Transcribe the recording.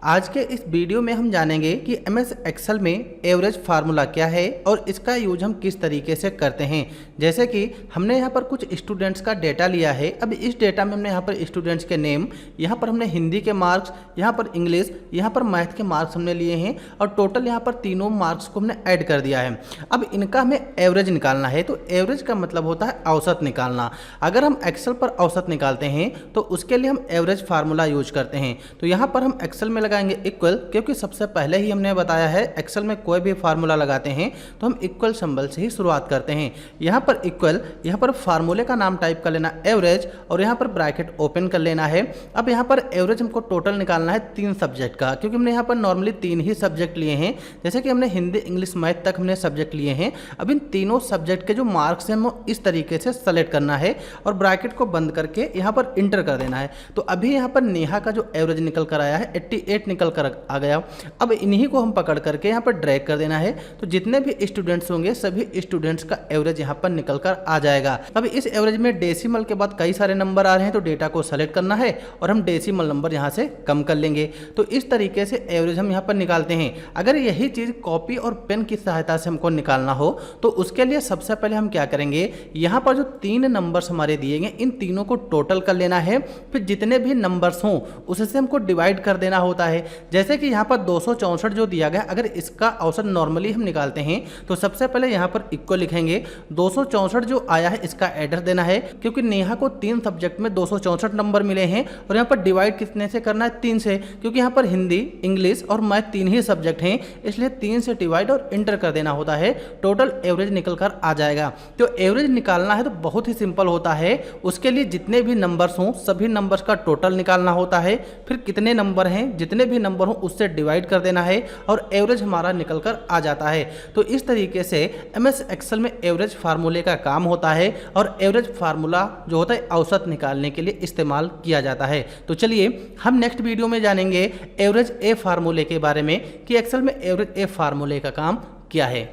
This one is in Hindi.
आज के इस वीडियो में हम जानेंगे कि एमएस एक्सेल में एवरेज फार्मूला क्या है और इसका यूज हम किस तरीके से करते हैं। जैसे कि हमने यहाँ पर कुछ स्टूडेंट्स का डेटा लिया है। अब इस डेटा में हमने यहाँ पर स्टूडेंट्स के नेम, यहाँ पर हमने हिंदी के मार्क्स, यहाँ पर इंग्लिश, यहाँ पर मैथ के मार्क्स हमने लिए हैं और टोटल यहाँ पर तीनों मार्क्स को हमने ऐड कर दिया है। अब इनका हमें एवरेज निकालना है। तो एवरेज का मतलब होता है औसत निकालना। अगर हम एक्सेल पर औसत निकालते हैं तो उसके लिए हम एवरेज फार्मूला यूज करते हैं। तो यहाँ पर हम एक्सेल में लगाएंगे इक्वल, क्योंकि सबसे पहले ही हमने बताया है एक्सेल में कोई भी फार्मूला लगाते हैं तो हम इक्वल सिंबल से ही शुरुआत करते हैं। यहाँ पर इक्वल, यहाँ पर फार्मूले का नाम टाइप कर लेना एवरेज और यहाँ पर ब्रैकेट ओपन कर लेना है। अब यहाँ पर एवरेज हमको टोटल निकालना है 3 सब्जेक्ट का, क्योंकि हमने यहाँ पर नॉर्मली 3 ही सब्जेक्ट लिए हैं। जैसे कि हमने हिंदी, इंग्लिश, मैथ तक हमने सब्जेक्ट लिए हैं। अब इन तीनों सब्जेक्ट के जो मार्क्स हैं वो इस तरीके से सेलेक्ट करना है और ब्रैकेट को बंद करके यहाँ पर इंटर कर देना है। तो अभी यहाँ पर नेहा का जो एवरेज निकल कर आया है 88 निकल कर आ गया। अब इन्हीं को हम पकड़ करके यहाँ पर ड्रैग कर देना है। तो जितने भी स्टूडेंट्स होंगे सभी स्टूडेंट्स का एवरेज यहाँ पर निकल कर आ जाएगा। अब इस एवरेज में डेसिमल के बाद कई सारे नंबर आ रहे हैं तो डेटा को सेलेक्ट करना है और हम डेसिमल नंबर यहाँ से कम कर लेंगे। तो इस तरीके से एवरेज हम यहाँ पर निकालते हैं। अगर यही चीज़ कॉपी और पेन की सहायता से हमको निकालना हो तो उसके लिए सबसे पहले हम क्या करेंगे, यहाँ पर जो 3 नंबर्स हमारे दिए गए इन तीनों को टोटल कर लेना है। फिर जितने भी नंबर्स हों उससे हमको डिवाइड कर देना होता है। जैसे कि यहाँ पर 264 जो दिया गया, अगर इसका औसत नॉर्मली हम निकालते हैं तो सबसे पहले यहाँ पर इक्वल लिखेंगे। 264 जो आया है इसका एड्रेस देना है, क्योंकि नेहा को 3 सब्जेक्ट में 264 नंबर मिले हैं और यहाँ पर डिवाइड कितने से करना है, 3 से, क्योंकि यहाँ पर हिंदी, इंग्लिश और मैथ 3 ही सब्जेक्ट हैं, इसलिए 3 से डिवाइड और इंटर कर देना होता है। टोटल एवरेज निकल कर आ जाएगा। तो एवरेज निकालना है तो बहुत ही सिंपल होता है। उसके लिए जितने भी नंबर्स हों सभी नंबर्स का टोटल निकालना होता है। फिर कितने नंबर हैं, जितने भी नंबर हों उससे डिवाइड कर देना है और एवरेज हमारा निकल कर आ जाता है। तो इस तरीके से एमएस एक्सेल में एवरेज फार्मूले का काम होता है और एवरेज फार्मूला जो होता है औसत निकालने के लिए इस्तेमाल किया जाता है। तो चलिए हम नेक्स्ट वीडियो में जानेंगे एवरेज ए फार्मूले के बारे में कि एक्सेल में एवरेज ए फार्मूले का काम क्या है।